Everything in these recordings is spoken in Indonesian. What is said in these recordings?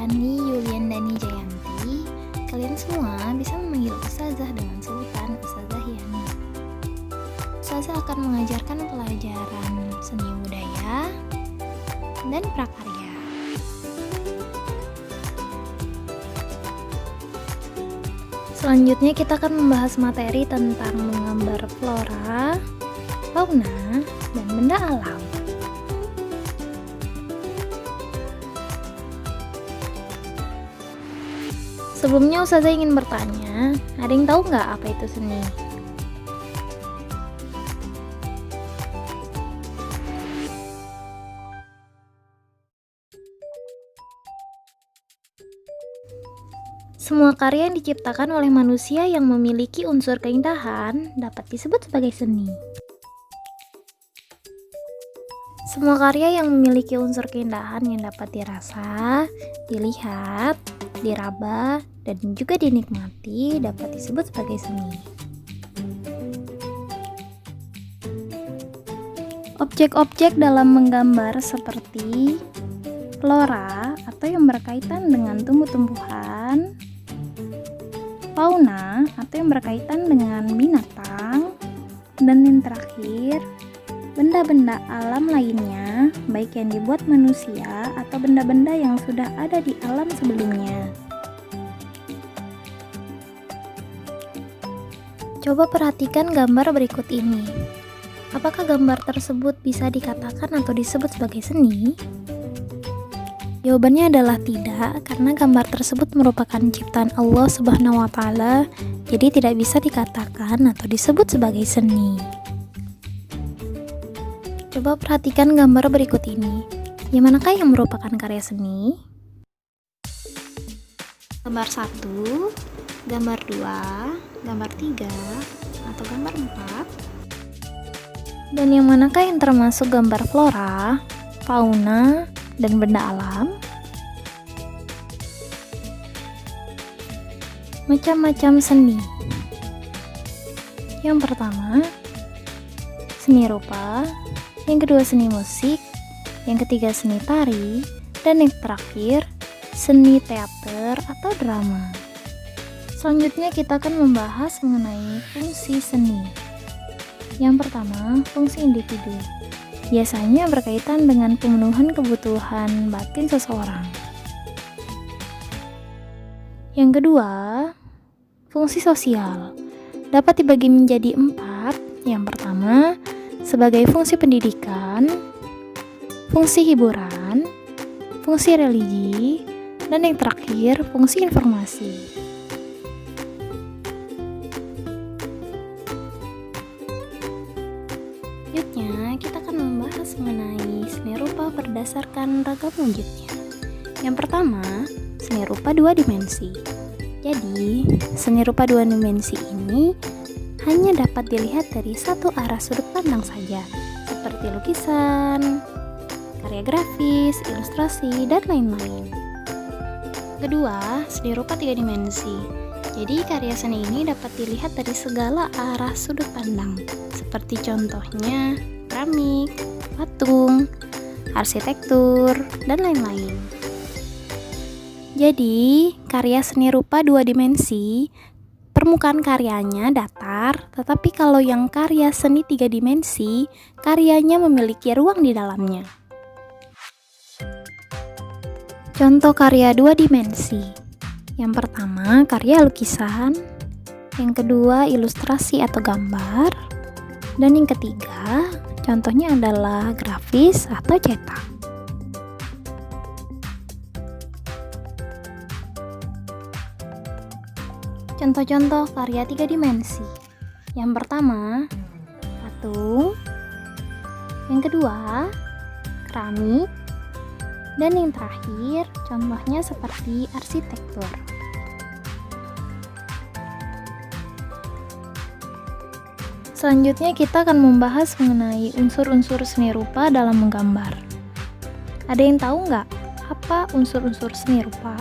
Yani Yuliandani Jayanti. Kalian semua bisa memanggil Ustazah dengan sebutan Ustazah Yani. Ustazah akan mengajarkan pelajaran seni budaya dan prakarya. Selanjutnya kita akan membahas materi tentang menggambar flora, fauna, dan benda alam. Sebelumnya Ustazah ingin bertanya, ada yang tahu nggak apa itu seni? Semua karya yang diciptakan oleh manusia yang memiliki unsur keindahan dapat disebut sebagai seni. Semua karya yang memiliki unsur keindahan yang dapat dirasa, dilihat, diraba, dan juga dinikmati dapat disebut sebagai seni. Objek-objek dalam menggambar seperti flora atau yang berkaitan dengan tumbuh-tumbuhan, fauna atau yang berkaitan dengan binatang, dan yang terakhir, benda-benda alam lainnya, baik yang dibuat manusia atau benda-benda yang sudah ada di alam sebelumnya. Coba perhatikan gambar berikut ini. Apakah gambar tersebut bisa dikatakan atau disebut sebagai seni? Jawabannya adalah tidak, karena gambar tersebut merupakan ciptaan Allah Subhanahu wa Ta'ala, jadi tidak bisa dikatakan atau disebut sebagai seni. Coba perhatikan gambar berikut ini. Yang manakah yang merupakan karya seni? Gambar 1, gambar 2, gambar 3, atau gambar 4? Dan yang manakah yang termasuk gambar flora, fauna, dan benda alam? Macam-macam seni. Yang pertama, seni rupa. Yang kedua, seni musik. Yang ketiga, seni tari. Dan yang terakhir, seni teater atau drama. Selanjutnya kita akan membahas mengenai fungsi seni. Yang pertama, fungsi individu. Biasanya berkaitan dengan pemenuhan kebutuhan batin seseorang. Yang kedua, fungsi sosial. Dapat dibagi menjadi 4. Yang pertama, sebagai fungsi pendidikan, fungsi hiburan, fungsi religi, dan yang terakhir, fungsi informasi. Selanjutnya, kita akan membahas mengenai seni rupa berdasarkan ragam wujudnya. Yang pertama, seni rupa 2 dimensi. Jadi, seni rupa 2 dimensi ini hanya dapat dilihat dari satu arah sudut pandang saja, seperti lukisan, karya grafis, ilustrasi, dan lain-lain. Kedua, seni rupa 3 dimensi. Jadi, karya seni ini dapat dilihat dari segala arah sudut pandang, seperti contohnya keramik, patung, arsitektur, dan lain-lain. Jadi, karya seni rupa 2 dimensi, permukaan karyanya datar, tetapi kalau yang karya seni 3 dimensi, karyanya memiliki ruang di dalamnya. Contoh karya 2 dimensi. Yang pertama, karya lukisan. Yang kedua, ilustrasi atau gambar. Dan yang ketiga, contohnya adalah grafis atau cetak. Contoh-contoh karya 3 dimensi. Yang pertama, patung. Yang kedua, keramik. Dan yang terakhir, contohnya seperti arsitektur. Selanjutnya kita akan membahas mengenai unsur-unsur seni rupa dalam menggambar. Ada yang tahu nggak apa unsur-unsur seni rupa?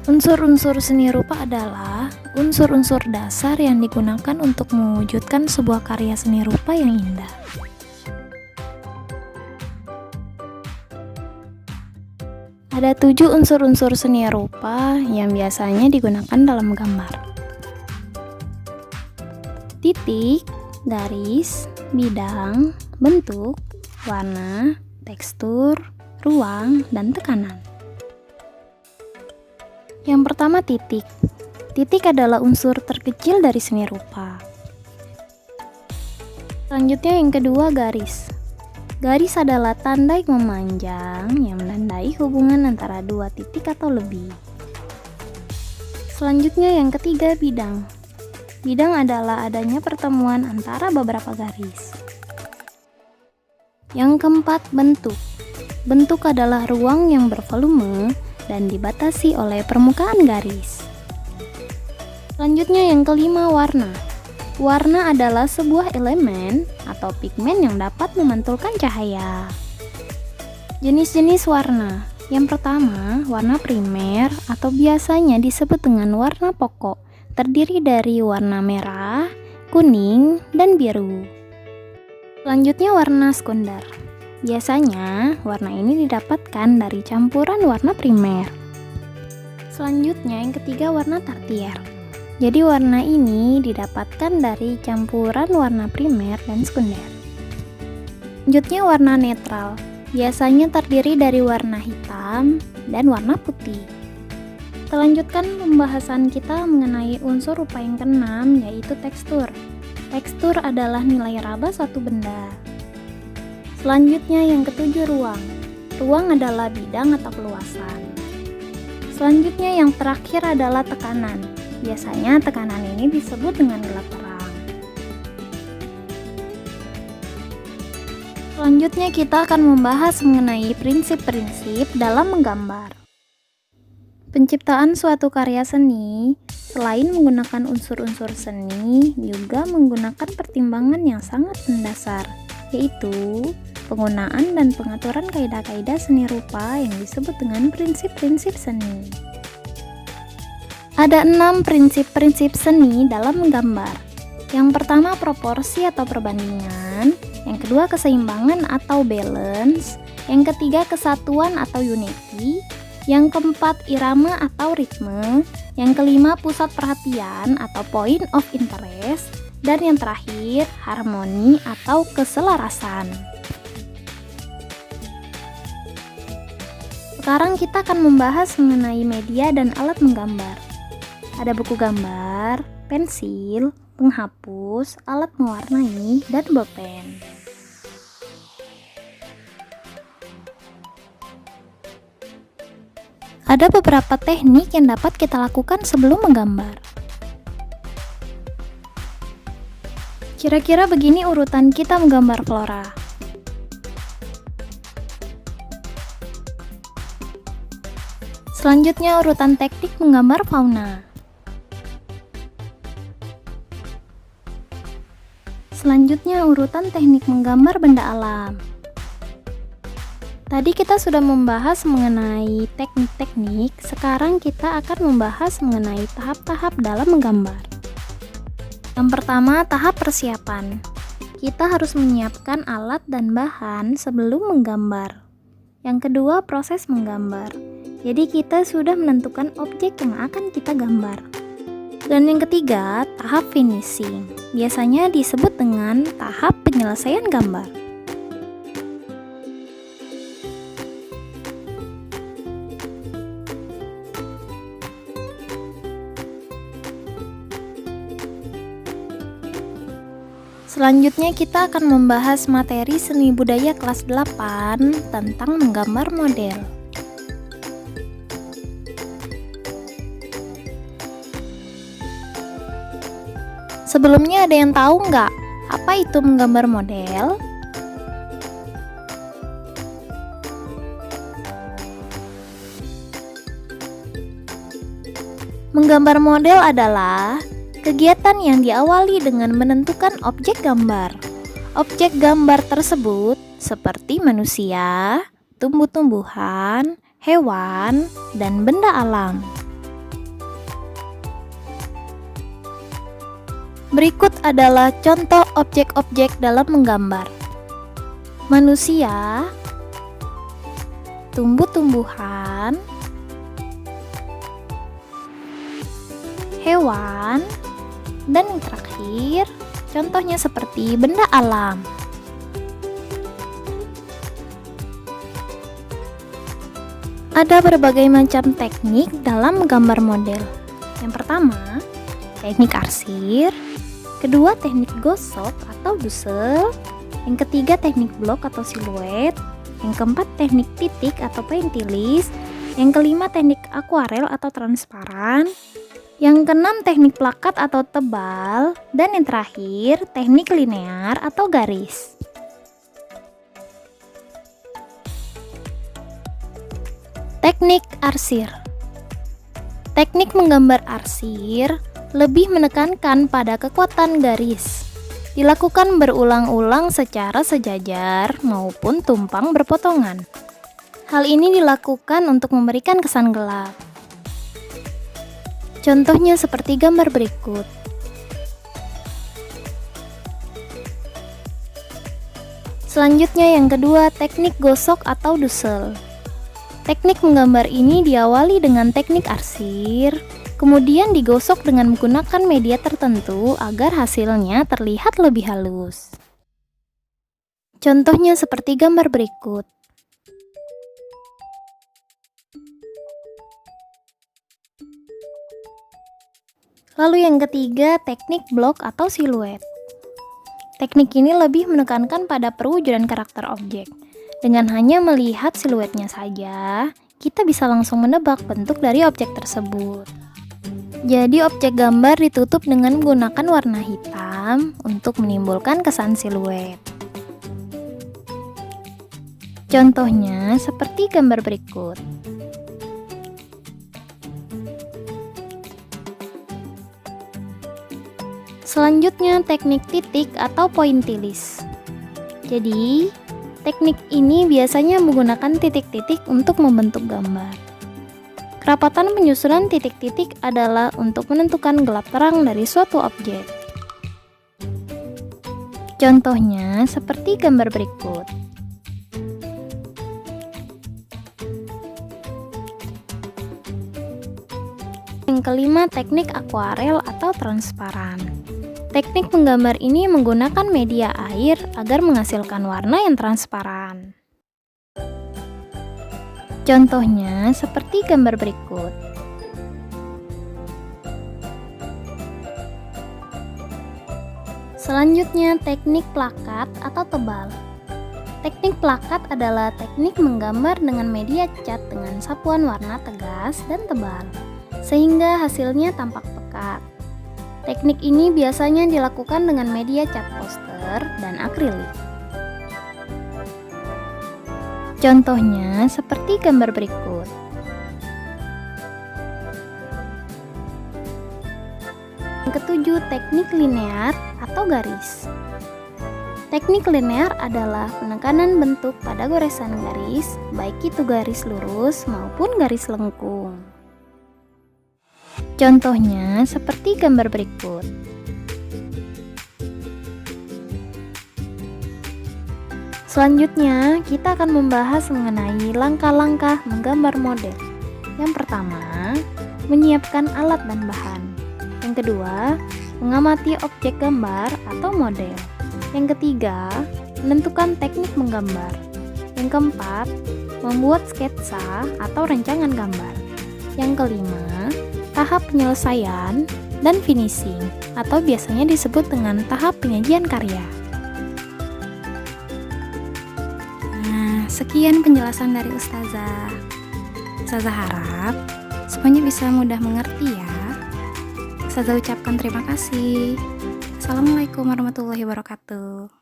Unsur-unsur seni rupa adalah unsur-unsur dasar yang digunakan untuk mewujudkan sebuah karya seni rupa yang indah. Ada 7 unsur-unsur seni rupa yang biasanya digunakan dalam gambar. Titik, garis, bidang, bentuk, warna, tekstur, ruang, dan tekanan. Yang pertama titik. Titik adalah unsur terkecil dari seni rupa. Selanjutnya yang kedua garis. Garis adalah tanda yang memanjang yang menandai hubungan antara dua titik atau lebih. Selanjutnya yang ketiga bidang. Bidang adalah adanya pertemuan antara beberapa garis. Yang keempat bentuk. Bentuk adalah ruang yang bervolume dan dibatasi oleh permukaan garis. Selanjutnya yang kelima warna. Warna adalah sebuah elemen atau pigmen yang dapat memantulkan cahaya. Jenis-jenis warna. Yang pertama, warna primer atau biasanya disebut dengan warna pokok, terdiri dari warna merah, kuning, dan biru. Selanjutnya warna sekunder. Biasanya, warna ini didapatkan dari campuran warna primer. Selanjutnya yang ketiga warna tersier. Jadi warna ini didapatkan dari campuran warna primer dan sekunder. Selanjutnya warna netral. Biasanya terdiri dari warna hitam dan warna putih. Kita lanjutkan pembahasan kita mengenai unsur rupa yang keenam, yaitu tekstur. Tekstur adalah nilai raba suatu benda. Selanjutnya yang ketujuh ruang. Ruang adalah bidang atau keluasan. Selanjutnya yang terakhir adalah tekanan. Biasanya tekanan ini disebut dengan gelap terang. Selanjutnya kita akan membahas mengenai prinsip-prinsip dalam menggambar. Penciptaan suatu karya seni selain menggunakan unsur-unsur seni juga menggunakan pertimbangan yang sangat mendasar, yaitu penggunaan dan pengaturan kaidah-kaidah seni rupa yang disebut dengan prinsip-prinsip seni. Ada 6 prinsip-prinsip seni dalam menggambar. Yang pertama proporsi atau perbandingan, yang kedua keseimbangan atau balance, yang ketiga kesatuan atau unity, yang keempat irama atau ritme, yang kelima pusat perhatian atau point of interest, dan yang terakhir harmoni atau keselarasan. Sekarang kita akan membahas mengenai media dan alat menggambar. Ada buku gambar, pensil, penghapus, alat mewarnai, dan bolpen. Ada beberapa teknik yang dapat kita lakukan sebelum menggambar. Kira-kira begini urutan kita menggambar flora. Selanjutnya urutan teknik menggambar fauna. Selanjutnya urutan teknik menggambar benda alam. Tadi kita sudah membahas mengenai teknik-teknik, sekarang kita akan membahas mengenai tahap-tahap dalam menggambar. Yang pertama, tahap persiapan. Kita harus menyiapkan alat dan bahan sebelum menggambar. Yang kedua, proses menggambar. Jadi kita sudah menentukan objek yang akan kita gambar. Dan yang ketiga, tahap finishing. Biasanya disebut dengan tahap penyelesaian gambar. Selanjutnya kita akan membahas materi seni budaya kelas 8 tentang menggambar model. Sebelumnya ada yang tahu nggak apa itu menggambar model? Menggambar model adalah kegiatan yang diawali dengan menentukan objek gambar. Objek gambar tersebut seperti manusia, tumbuh-tumbuhan, hewan, dan benda alam. Berikut adalah contoh objek-objek dalam menggambar. Manusia, tumbuh-tumbuhan, tumbuhan, hewan, dan yang terakhir, contohnya seperti benda alam. Ada berbagai macam teknik dalam gambar model. Yang pertama, teknik arsir, kedua teknik gosok atau dusel, yang ketiga teknik blok atau siluet, yang keempat teknik titik atau pointillis, yang kelima teknik akuarel atau transparan, yang keenam teknik plakat atau tebal, dan yang terakhir teknik linear atau garis. Teknik arsir. Teknik menggambar arsir lebih menekankan pada kekuatan garis. Dilakukan berulang-ulang secara sejajar maupun tumpang berpotongan. Hal ini dilakukan untuk memberikan kesan gelap. Contohnya seperti gambar berikut. Selanjutnya yang kedua, teknik gosok atau dusel. Teknik menggambar ini diawali dengan teknik arsir, kemudian digosok dengan menggunakan media tertentu agar hasilnya terlihat lebih halus. Contohnya seperti gambar berikut. Lalu yang ketiga, teknik blok atau siluet. Teknik ini lebih menekankan pada perwujudan karakter objek. Dengan hanya melihat siluetnya saja, kita bisa langsung menebak bentuk dari objek tersebut. Jadi objek gambar ditutup dengan menggunakan warna hitam untuk menimbulkan kesan siluet. Contohnya seperti gambar berikut. Selanjutnya teknik titik atau pointillis. Jadi, teknik ini biasanya menggunakan titik-titik untuk membentuk gambar. Kerapatan penyusunan titik-titik adalah untuk menentukan gelap terang dari suatu objek. Contohnya seperti gambar berikut. Yang kelima, teknik akuarel atau transparan. Teknik menggambar ini menggunakan media air agar menghasilkan warna yang transparan. Contohnya seperti gambar berikut. Selanjutnya teknik plakat atau tebal. Teknik plakat adalah teknik menggambar dengan media cat dengan sapuan warna tegas dan tebal, sehingga hasilnya tampak pekat. Teknik ini biasanya dilakukan dengan media cat poster dan akrilik. Contohnya seperti gambar berikut. Yang ketujuh, teknik linear atau garis. Teknik linear adalah penekanan bentuk pada goresan garis, baik itu garis lurus maupun garis lengkung. Contohnya seperti gambar berikut. Selanjutnya, kita akan membahas mengenai langkah-langkah menggambar model. Yang pertama, menyiapkan alat dan bahan. Yang kedua, mengamati objek gambar atau model. Yang ketiga, menentukan teknik menggambar. Yang keempat, membuat sketsa atau rancangan gambar. Yang kelima, tahap penyelesaian dan finishing, atau biasanya disebut dengan tahap penyajian karya. Nah, sekian penjelasan dari Ustazah. Ustazah harap semuanya bisa mudah mengerti ya. Ustazah ucapkan terima kasih. Assalamualaikum warahmatullahi wabarakatuh.